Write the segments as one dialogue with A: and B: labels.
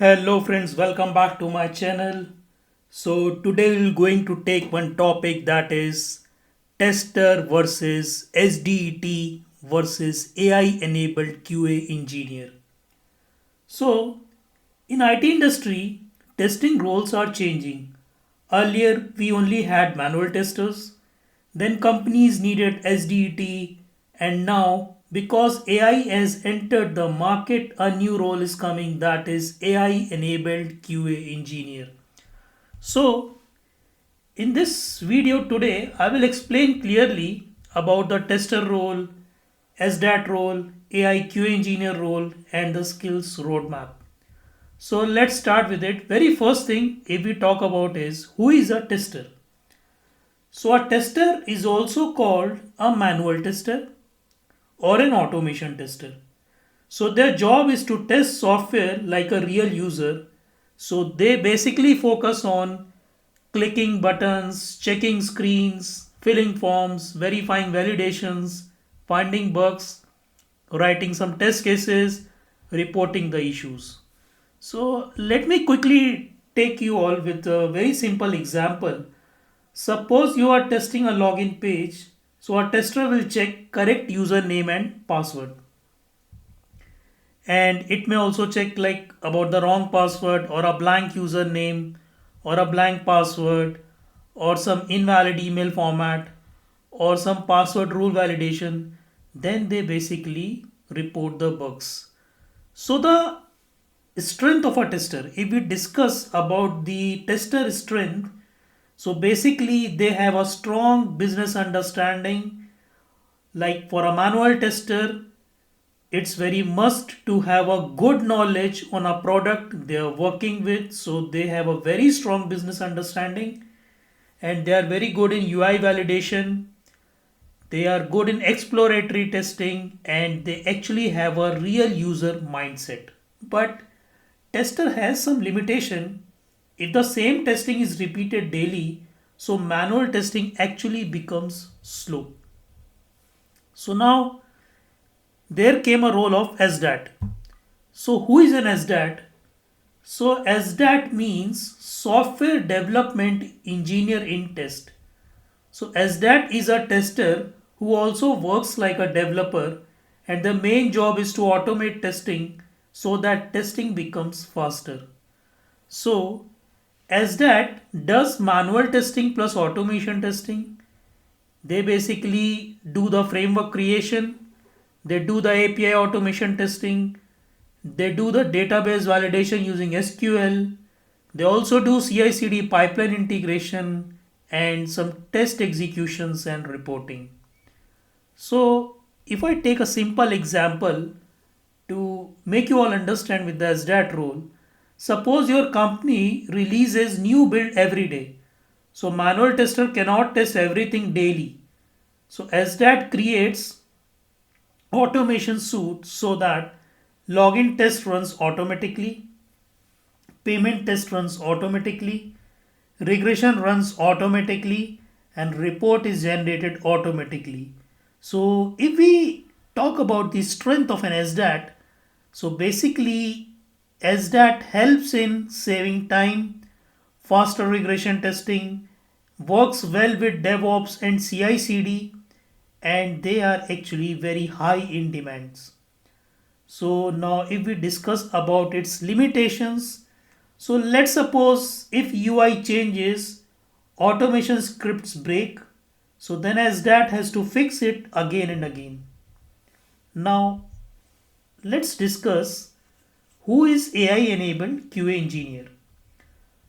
A: Hello friends, welcome back to my channel. So today we're going to take one topic, that is tester versus SDET versus AI enabled QA engineer. So in IT industry, testing roles are changing. Earlier we only had manual testers, then companies needed SDET, and now because AI has entered the market, a new role is coming, that is AI enabled QA engineer. So in this video today, I will explain clearly about the tester role, SDAT role, AI QA engineer role, and the skills roadmap. So let's start with it. Very first thing if we talk about is who is a tester. So a tester is also called a manual tester or an automation tester. So their job is to test software like a real user. So they basically focus on clicking buttons, checking screens, filling forms, verifying validations, finding bugs, writing some test cases, reporting the issues. So let me quickly take you all with a very simple example. Suppose you are testing a login page, so a tester will check correct username and password. And it may also check like about the wrong password or a blank username or a blank password or some invalid email format or some password rule validation. Then they basically report the bugs. So the strength of a tester, if we discuss about the tester strength, so basically they have a strong business understanding. Like for a manual tester, it's very must to have a good knowledge on a product they are working with, so they have a very strong business understanding, and they are very good in UI validation. They are good in exploratory testing, and they actually have a real user mindset. But tester has some limitation. If the same testing is repeated daily, so manual testing actually becomes slow. So now there came a role of SDAT. So who is an SDAT? So SDAT means software development engineer in test. So SDAT is a tester who also works like a developer, and the main job is to automate testing so that testing becomes faster. So SDAT does manual testing plus automation testing. They basically do the framework creation, they do the API automation testing, they do the database validation using SQL, they also do CI CD pipeline integration and some test executions and reporting. So, if I take a simple example to make you all understand with the SDAT role, suppose your company releases new build every day. So, manual tester cannot test everything daily. So, SDAT creates automation suite so that login test runs automatically, payment test runs automatically, regression runs automatically, and report is generated automatically. So if we talk about the strength of an SDAT, so basically SDAT helps in saving time, faster regression testing, works well with DevOps and CI/CD, and they are actually very high in demands. So now if we discuss about its limitations, so let's suppose if UI changes, automation scripts break, so then SDAT has to fix it again and again. Now let's discuss who is AI enabled QA engineer.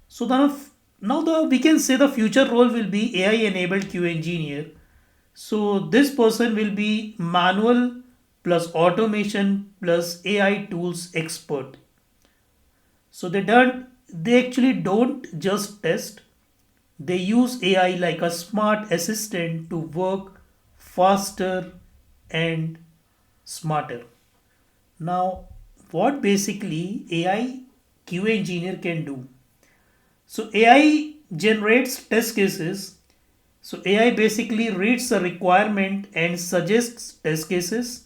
A: So now the we can say the future role will be AI enabled QA engineer. So this person will be manual plus automation plus AI tools expert. So they actually don't just test. They use AI like a smart assistant to work faster and smarter. Now, what basically AI QA engineer can do? So AI generates test cases. So AI basically reads the requirement and suggests test cases.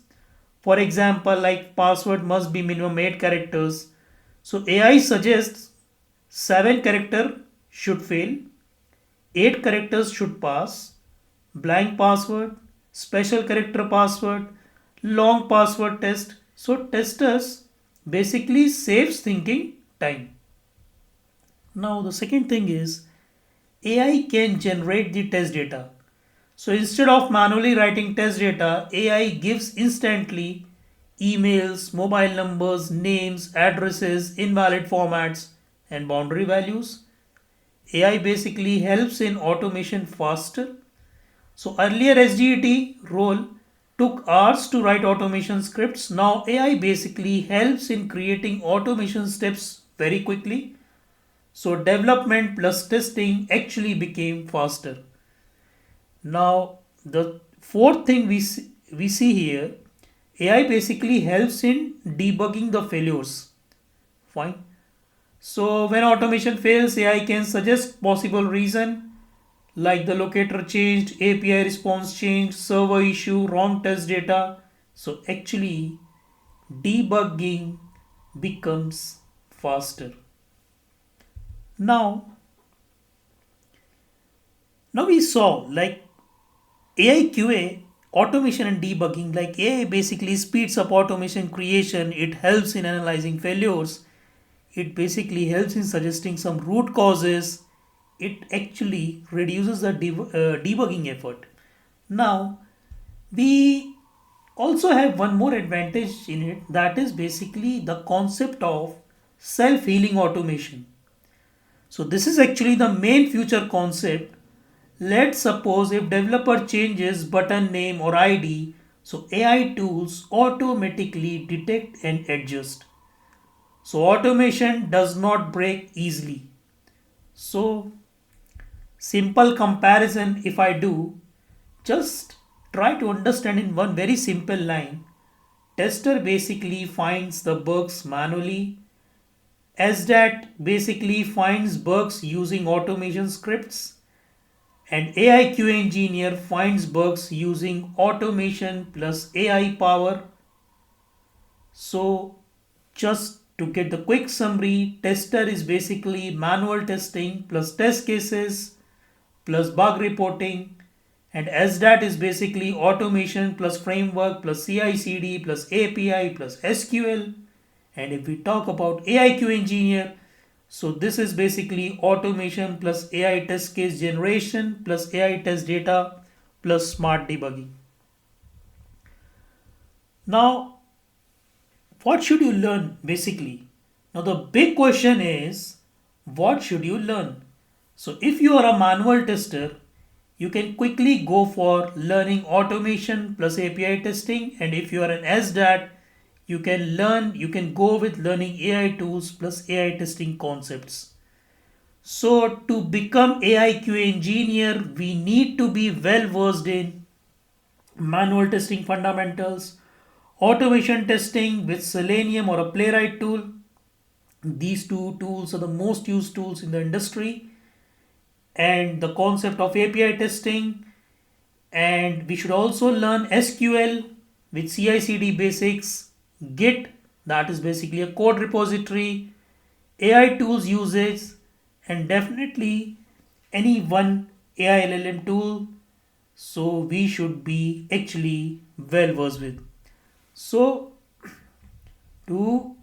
A: For example, like password must be minimum 8 characters. So AI suggests 7 character should fail, 8 characters should pass, blank password, special character password, long password test. So testers basically saves thinking time. Now the second thing is AI can generate the test data. So instead of manually writing test data, AI gives instantly emails, mobile numbers, names, addresses, invalid formats, and boundary values. AI basically helps in automation faster. So earlier SDET role took hours to write automation scripts. Now AI basically helps in creating automation steps very quickly. So development plus testing actually became faster. Now the fourth thing we see here, AI basically helps in debugging the failures. Fine. So when automation fails, AI can suggest possible reason like the locator changed, API response changed, server issue, wrong test data. So actually debugging becomes faster. Now, now we saw like AI QA, automation and debugging. Like AI basically speeds up automation creation. It helps in analyzing failures. It basically helps in suggesting some root causes. It actually reduces the debugging effort. Now, we also have one more advantage in it, that is basically the concept of self healing automation. So, this is actually the main future concept. Let's suppose if developer changes button name or ID, so AI tools automatically detect and adjust. So automation does not break easily. So simple comparison if I do, just try to understand in one very simple line. Tester basically finds the bugs manually. SDET basically finds bugs using automation scripts. And AI QA engineer finds bugs using automation plus AI power. So just to get the quick summary, tester is basically manual testing plus test cases plus bug reporting, and SDAT is basically automation plus framework plus CI/CD plus API plus SQL. And if we talk about AIQ engineer, so this is basically automation plus AI test case generation plus AI test data plus smart debugging. Now, what should you learn basically? Now, the big question is, what should you learn? So, if you are a manual tester, you can quickly go for learning automation plus API testing. And if you are an SDAT, you can go with learning AI tools plus AI testing concepts. So, to become AI QA engineer, we need to be well versed in manual testing fundamentals, automation testing with Selenium or a Playwright tool. These two tools are the most used tools in the industry, and the concept of API testing. And we should also learn SQL with CI/CD basics, Git, that is basically a code repository, AI tools usage, and definitely any one AI LLM tool. So we should be actually well versed with. So to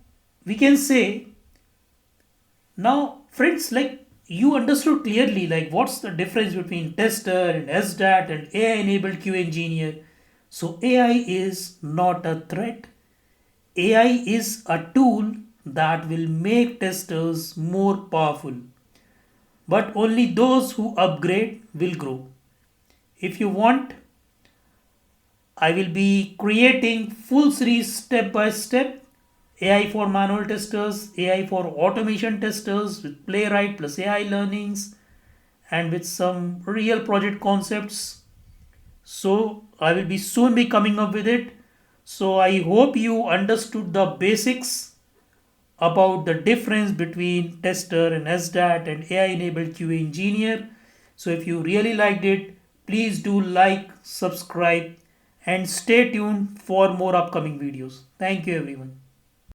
A: we can say now, friends, like you understood clearly, like what's the difference between tester and SDAT and AI enabled QA engineer. So AI is not a threat. AI is a tool that will make testers more powerful. But only those who upgrade will grow. If you want, I will be creating full series step by step. AI for manual testers, AI for automation testers with Playwright plus AI learnings and with some real project concepts. So I will be soon be coming up with it. So I hope you understood the basics about the difference between tester and SDAT and AI enabled QA engineer. So if you really liked it, please do like, subscribe, and stay tuned for more upcoming videos. Thank you everyone.